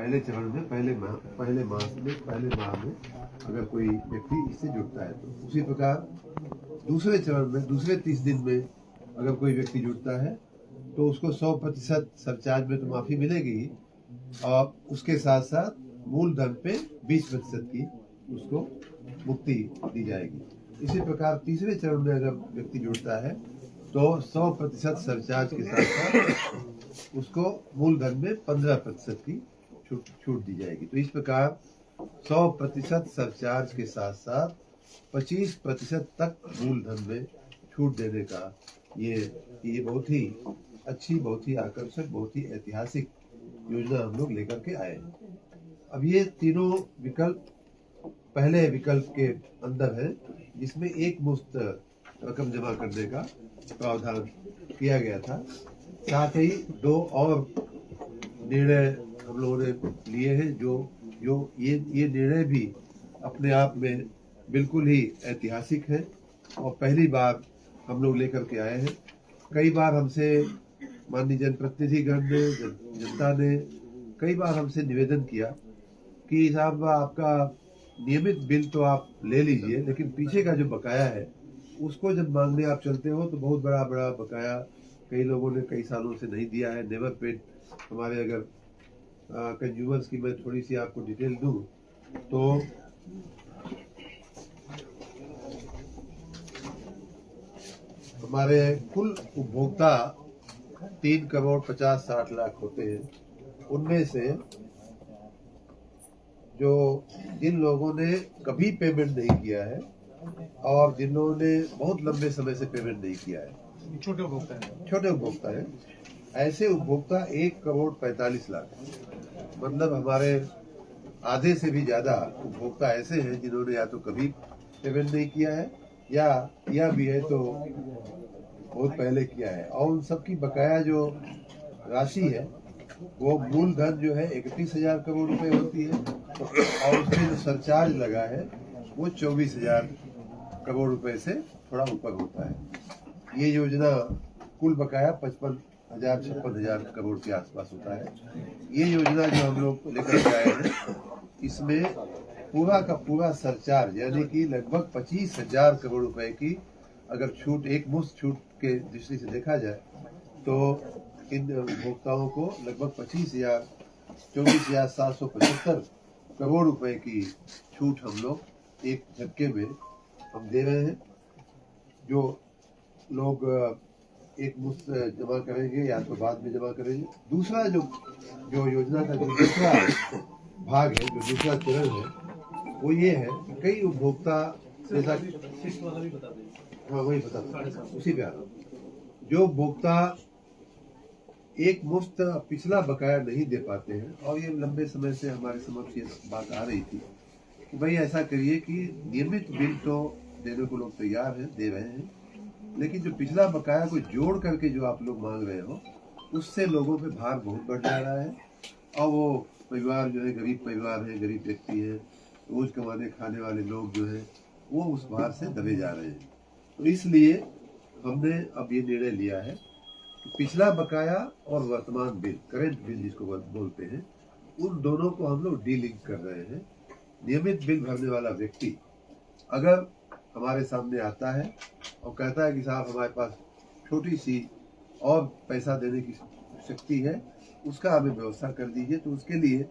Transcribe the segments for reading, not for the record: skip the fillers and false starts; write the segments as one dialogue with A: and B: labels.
A: पहले चरण में पहले माह में अगर कोई व्यक्ति इससे जुड़ता है तो उसी प्रकार दूसरे चरण में दूसरे 30 दिन में अगर कोई व्यक्ति जुड़ता है तो उसको 100% सरचार्ज में तो माफी मिलेगी ही, और उसके साथ साथ मूलधन पे 20% की उसको मुक्ति दी जाएगी। इसी प्रकार तीसरे चरण में अगर व्यक्ति जुड़ता है तो 100% सरचार्ज के साथ साथ उसको मूलधन में 15% की छूट दी जाएगी। तो इस प्रकार 100% सरचार्ज के साथ साथ 25% तक मूलधन में छूट देने का ये बहुत ही अच्छी, बहुत ही आकर्षक, बहुत ही ऐतिहासिक योजना हम लोग लेकर के आए हैं। अब ये तीनों विकल्प पहले विकल्प के अंदर है, जिसमें एक मुश्त रकम जमा करने का प्रावधान किया गया था। साथ ही 2 और निर्णय हम लोगों ने लिए हैं जो ये निर्णय भी अपने आप में बिल्कुल ही ऐतिहासिक है और पहली बार हम लोग लेकर के आए हैं। कई बार हमसे माननीय जनप्रतिनिधिगण ने, जनता ने कई बार हमसे निवेदन किया कि साहब आपका नियमित बिल तो आप ले लीजिए, लेकिन पीछे का जो बकाया है उसको जब मांगने आप चलते हो तो बहुत बड़ा बकाया कई लोगों ने कई सालों से नहीं दिया है, नेवर पेड। हमारे अगर कंज्यूमर्स की मैं थोड़ी सी आपको डिटेल दूं तो हमारे कुल उपभोक्ता 3 करोड़ 50-60 लाख होते हैं। उनमें से जो जिन लोगों ने कभी पेमेंट नहीं किया है और जिन लोगों ने बहुत लंबे समय से पेमेंट नहीं किया है, छोटे उपभोक्ता है, ऐसे उपभोक्ता 1 करोड़ 45 लाख, मतलब हमारे आधे से भी ज्यादा उपभोक्ता ऐसे हैं जिन्होंने या तो कभी पेमेंट नहीं किया है या भी है तो बहुत पहले किया है। और उन सबकी बकाया जो राशि है वो मूलधन जो है 31,000 करोड़ रुपए होती है और उसमें जो सरचार्ज लगा है वो 24,000 करोड़ रुपए से थोड़ा ऊपर होता है। ये योजना कुल बकाया 56,000 करोड़ के आसपास होता है। ये योजना जो हम लोग लेकर के आए हैं, इसमें पूरा का पूरा सरचार्ज यानी कि लगभग 25,000 करोड़ रुपए की अगर छूट, एक मुश्त छूट के दृष्टि से देखा जाए तो इन उपभोक्ताओं को लगभग 24,775 करोड़ रुपए की छूट हम लोग एक झटके में हम दे रहे हैं। जो लोग एक मुश्त जमा करेंगे या तो बाद में जमा करेंगे। दूसरा जो योजना का जो दूसरा भाग है, जो दूसरा चरण है, वो ये है कि कई उपभोक्ता जैसा हाँ वही बता उसी पे आ रहा हूँ। जो उपभोक्ता एक मुश्त पिछला बकाया नहीं दे पाते हैं और ये लंबे समय से हमारे समक्ष ये बात आ रही थी कि भाई ऐसा करिए कि नियमित बिल तो देने को लोग तैयार हैं, दे रहे हैं, लेकिन जो पिछला बकाया को जोड़ करके जो आप लोग मांग रहे हो उससे लोगों पे भार बहुत बढ़ जा रहा है और वो परिवार जो है, गरीब परिवार है, गरीब व्यक्ति है, रोज कमाने खाने वाले लोग जो है वो उस भार से दबे जा रहे हैं। तो इसलिए हमने अब ये निर्णय लिया है कि पिछला बकाया और वर्तमान बिल, करेंट बिल जिसको बोलते हैं, उन दोनों को हम लोग डीलिंक कर रहे हैं। नियमित बिल भरने वाला व्यक्ति अगर हमारे सामने आता है और कहता है कि साहब हमारे पास छोटी सी और पैसा देने की शक्ति है, उसका हमें व्यवस्था कर दीजिए, तो उसके लिए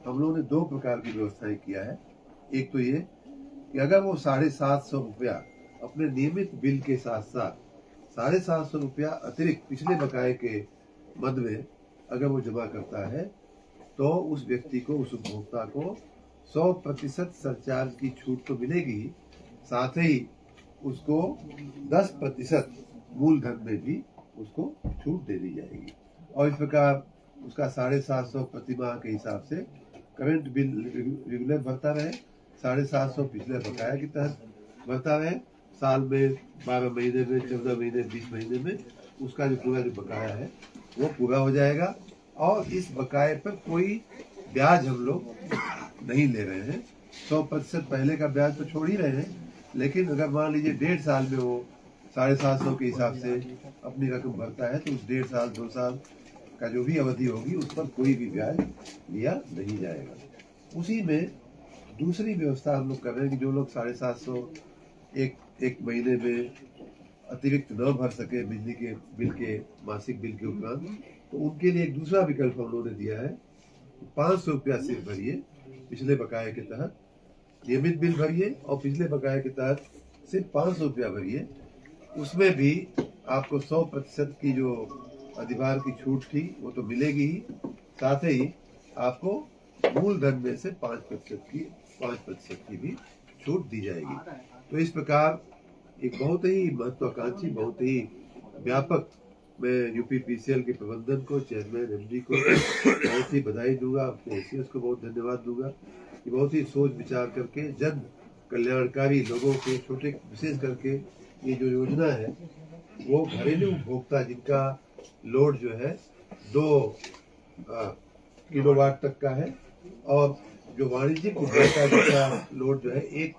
A: हम लोगों ने 2 प्रकार की व्यवस्थाएं किया है। एक तो ये कि अगर वो 750 रुपया अपने नियमित बिल के साथ साथ 750 रुपया अतिरिक्त पिछले बकाये के मद में अगर वो जमा करता है तो उस व्यक्ति को, उस उपभोक्ता को 100% सरचार्ज की छूट तो मिलेगी, साथ ही उसको 10% मूलधन में भी उसको छूट दे दी जाएगी। और इस प्रकार उसका 750 प्रतिमाह के हिसाब से करंट बिल रेगुलर भरता रहे, 750 पिछले बकाया के तहत भरता रहे, साल में 12 महीने में, 14 महीने, 20 महीने में उसका जो पूरा जो बकाया है वो पूरा हो जाएगा। और इस बकाये पर कोई ब्याज हम लोग नहीं ले रहे हैं। 100% पहले का ब्याज तो छोड़ ही रहे हैं, लेकिन अगर मान लीजिए 1.5 साल में वो 750 के हिसाब से अपनी रकम भरता है तो उस 1.5 साल, 2 साल का जो भी अवधि होगी उस पर कोई भी ब्याज लिया नहीं जाएगा। उसी में दूसरी व्यवस्था हम लोग कर रहे हैं कि जो लोग 750 एक महीने में अतिरिक्त न भर सके बिजली के बिल के मासिक बिल के उपरांत, तो उनके लिए एक दूसरा विकल्प हम लोगों ने दिया है। 500 रुपया सिर्फ भरिए पिछले बकाये के तहत, नियमित बिल भरिए और पिछले बकाये के तहत सिर्फ 500 रुपया भरिए। उसमें भी आपको 100% की जो अधिभार की छूट थी वो तो मिलेगी ही, साथ ही आपको मूलधन में से 5% की भी छूट दी जाएगी। तो इस प्रकार एक बहुत ही महत्वाकांक्षी, बहुत ही व्यापक, मैं यूपीपीसीएल के प्रबंधन को, चेयरमैन एमडी को बहुत ही बधाई दूंगा, अपने एसीएस को बहुत धन्यवाद दूंगा कि बहुत ही सोच विचार करके जन कल्याणकारी लोगों के छोटे, विशेष करके ये जो योजना है वो घरेलू उपभोक्ता जिनका लोड जो है 2 किलोवाट तक का है और जो वाणिज्यिक उपभोक्ता जिनका लोड जो है 1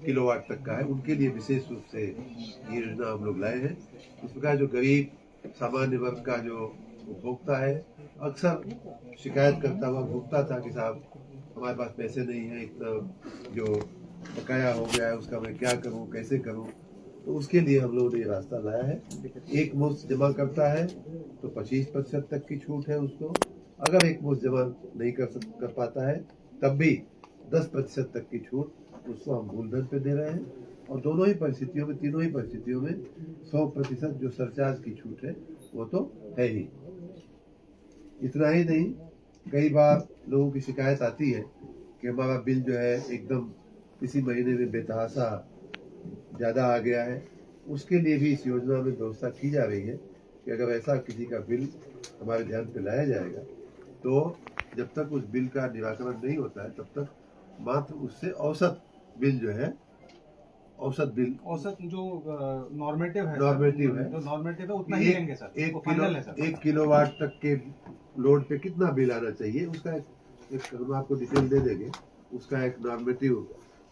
A: किलोवाट तक का है, उनके लिए विशेष रूप से ये योजना हम लोग लाए हैं। इस प्रकार जो गरीब सामान्य वर्ग का जो उपभोक्ता है, अक्सर शिकायत करता हुआ भुगता था कि साहब हमारे पास पैसे नहीं है, इतना जो बकाया हो गया है उसका मैं क्या करूं, कैसे करूं, तो उसके लिए हम लोगों ने ये रास्ता लाया है। एक मुश्त जमा करता है तो 25% तक की छूट है उसको, अगर एक मुश्त जमा नहीं कर पाता है तब भी 10% तक की छूट उसको हम मूलधन पे दे रहे हैं। और दोनों ही परिस्थितियों में, तीनों ही परिस्थितियों में 100% जो सरचार्ज की छूट है वो तो है ही। इतना ही नहीं, कई बार लोगों की शिकायत आती है कि हमारा बिल जो है एकदम किसी महीने में बेतहाशा ज़्यादा आ गया है। उसके लिए भी इस योजना में व्यवस्था की जा रही है कि अगर ऐसा किसी का बिल हमारे ध्यान पे लाया जाएगा तो जब तक उस बिल का निराकरण नहीं होता है तब तक मात्र उससे औसत बिल जो है, औसत जो नॉर्मेटिव है उतना ही लेंगे सर। 1 किलोवाट तक के लोड पे कितना बिल आना चाहिए उसका एक हम आपको डिटेल दे देंगे। उसका एक नॉर्मेटिव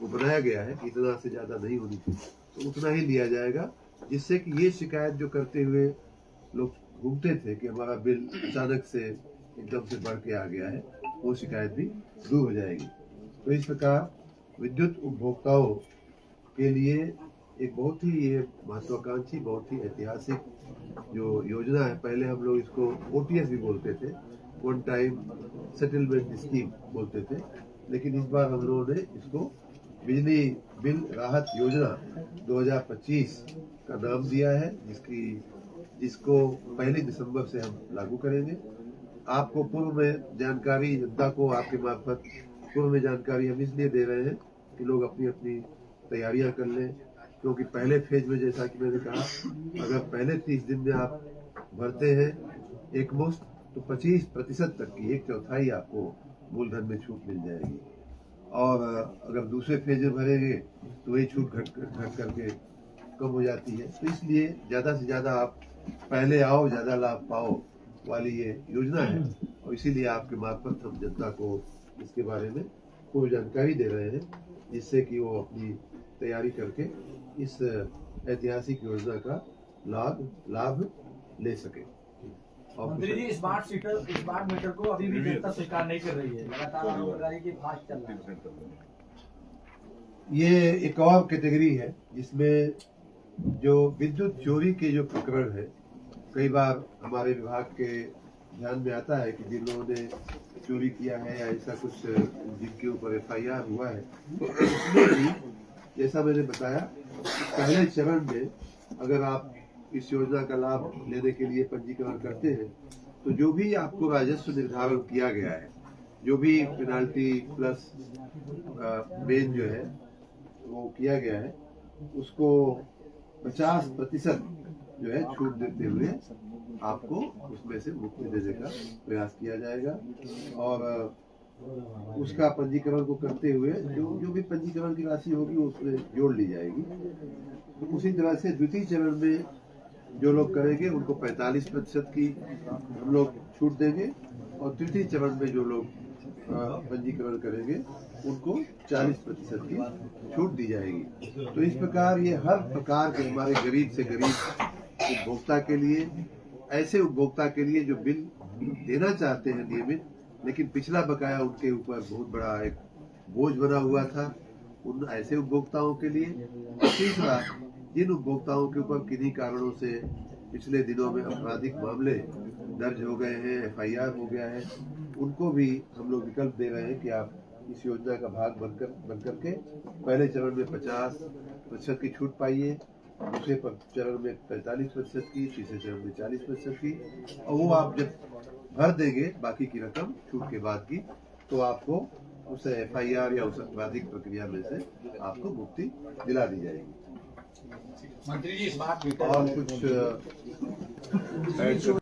A: वो बनाया गया है, इतना से ज्यादा नहीं होनी चाहिए, तो उतना ही लिया जाएगा, जिससे कि ये शिकायत जो करते हुए लोग घूमते थे कि हमारा बिल अचानक से एकदम से बढ़ के आ गया है, वो शिकायत भी दूर हो जाएगी। तो इस प्रकार विद्युत उपभोक्ताओं के लिए एक बहुत ही ये महत्वाकांक्षी, बहुत ही ऐतिहासिक जो योजना है। पहले हम लोग इसको OTS भी बोलते थे, वन टाइम सेटलमेंट स्कीम बोलते थे, लेकिन इस बार हम लोगों ने इसको बिजली बिल राहत योजना 2025 का नाम दिया है, जिसको 1 दिसंबर से हम लागू करेंगे। आपको पूर्व में जानकारी, जनता को आपके मार्फत पूर्व में जानकारी हम इसलिए दे रहे हैं कि लोग अपनी अपनी तैयारियां कर लें, क्योंकि पहले फेज में जैसा कि मैंने कहा, अगर पहले 30 दिन में आप भरते हैं एक मुश्त तो 25% तक की, 1/4 आपको मूलधन में छूट मिल जाएगी। और अगर दूसरे फेज में भरेंगे तो वही छूट घट करके कम हो जाती है। तो इसलिए ज़्यादा से ज़्यादा आप पहले आओ ज़्यादा लाभ पाओ वाली ये योजना है, और इसीलिए आपके मार्फत हम जनता को इसके बारे में पूरी जानकारी दे रहे हैं, जिससे कि वो अपनी तैयारी करके इस ऐतिहासिक योजना का लाभ ले सके।
B: मंत्री जी, स्मार्ट मीटर को अभी भी जनता स्वीकार नहीं कर रही है, लगातार आरोप लगा रही है कि फास्ट चल रहा है।
A: ये एक और कैटेगरी है जिसमें जो विद्युत चोरी के जो प्रकरण है, कई बार हमारे विभाग के ध्यान में आता है कि जिन लोगों ने चोरी किया है या ऐसा कुछ जिनके ऊपर FIR हुआ है, तो उसमें भी जैसा मैंने बताया, पहले चरण में अगर आप इस योजना का लाभ लेने के लिए पंजीकरण करते हैं तो जो भी आपको राजस्व निर्धारण किया गया है, जो भी पेनाल्टी प्लस मेन जो है वो किया गया है, उसको 50% जो है छूट देते हुए आपको उसमें से मुक्ति देने का प्रयास किया जाएगा। और उसका पंजीकरण को करते हुए जो भी पंजीकरण की राशि होगी उसमें जोड़ ली जाएगी। तो उसी तरह से द्वितीय चरण में जो लोग करेंगे उनको 45% की हम लोग छूट देंगे, और तृतीय चरण में जो लोग पंजीकरण करेंगे उनको 40% की छूट दी जाएगी। तो इस प्रकार ये हर प्रकार के हमारे गरीब से गरीब उपभोक्ता के लिए, ऐसे उपभोक्ता के लिए जो बिल देना चाहते हैं नियमित, लेकिन पिछला बकाया उनके ऊपर बहुत बड़ा एक बोझ बना हुआ था उन ऐसे उपभोक्ताओं के लिए। तीसरा, जिन उपभोक्ताओं के ऊपर किन्हीं कारणों से पिछले दिनों में आपराधिक मामले दर्ज हो गए हैं, FIR हो गया है, उनको भी हम लोग विकल्प दे रहे हैं कि आप इस योजना का भाग बनकर के पहले चरण में 50% की छूट पाइए, दूसरे चरण में 45% की, तीसरे चरण में 40% की, और वो आप जब भर देंगे बाकी की रकम छूट के बाद की, तो आपको उस FIR या उस आपराधिक प्रक्रिया में से आपको मुक्ति दिला दी जाएगी।
B: मंत्री जी स्मार्ट मीटर
A: और कुछ ऐड